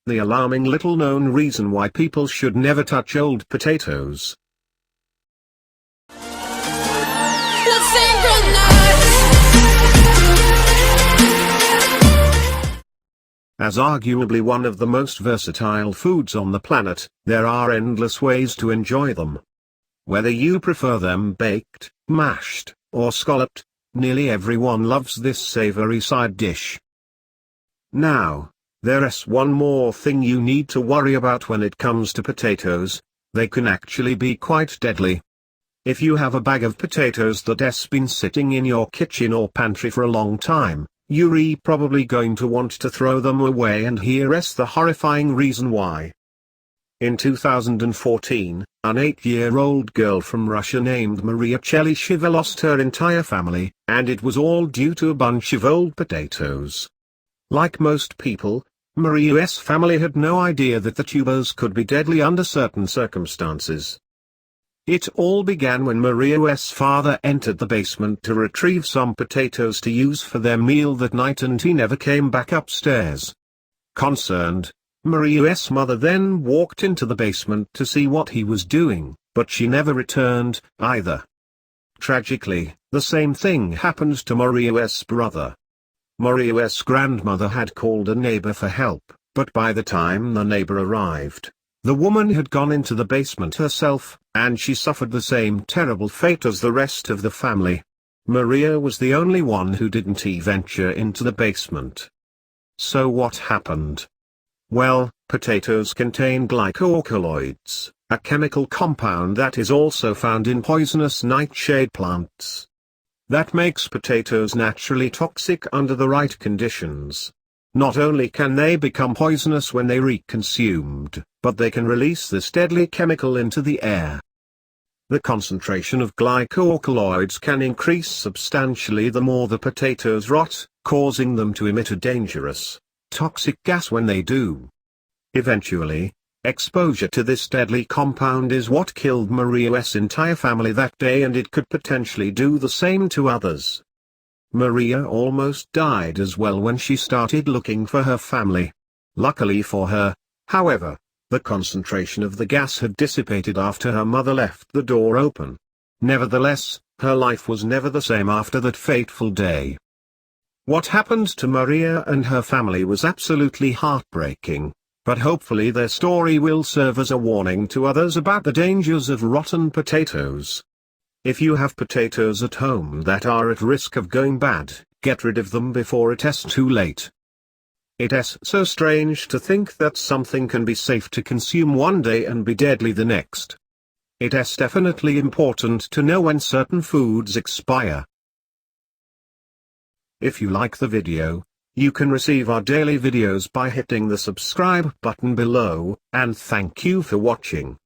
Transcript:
the alarming little-known reason why people should never touch old potatoes. As arguably one of the most versatile foods on the planet, there are endless ways to enjoy them. Whether you prefer them baked, mashed, or scalloped, nearly everyone loves this savory side dish. Now, there's one more thing you need to worry about when it comes to potatoes: they can actually be quite deadly. If you have a bag of potatoes that's been sitting in your kitchen or pantry for a long time, you're probably going to want to throw them away, and here's the horrifying reason why. In 2014, an 8-year-old girl from Russia named Maria Chelysheva lost her entire family, and it was all due to a bunch of old potatoes. Like most people, Maria's family had no idea that the tubers could be deadly under certain circumstances. It all began when Maria's father entered the basement to retrieve some potatoes to use for their meal that night, and he never came back upstairs. Concerned, Maria's mother then walked into the basement to see what he was doing, but she never returned, either. Tragically, the same thing happened to Maria's brother. Maria's grandmother had called a neighbor for help, but by the time the neighbor arrived, the woman had gone into the basement herself, and she suffered the same terrible fate as the rest of the family. Maria was the only one who didn't venture into the basement. So what happened? Well, potatoes contain glycoalkaloids, a chemical compound that is also found in poisonous nightshade plants. That makes potatoes naturally toxic under the right conditions. Not only can they become poisonous when they are consumed, but they can release this deadly chemical into the air. The concentration of glycoalkaloids can increase substantially the more the potatoes rot, causing them to emit a dangerous, toxic gas when they do. Eventually, exposure to this deadly compound is what killed Maria's entire family that day, and it could potentially do the same to others. Maria almost died as well when she started looking for her family. Luckily for her, however, the concentration of the gas had dissipated after her mother left the door open. Nevertheless, her life was never the same after that fateful day. What happened to Maria and her family was absolutely heartbreaking, but hopefully their story will serve as a warning to others about the dangers of rotten potatoes. If you have potatoes at home that are at risk of going bad, get rid of them before it is too late. It's so strange to think that something can be safe to consume one day and be deadly the next. It is definitely important to know when certain foods expire. If you like the video, you can receive our daily videos by hitting the subscribe button below, and thank you for watching.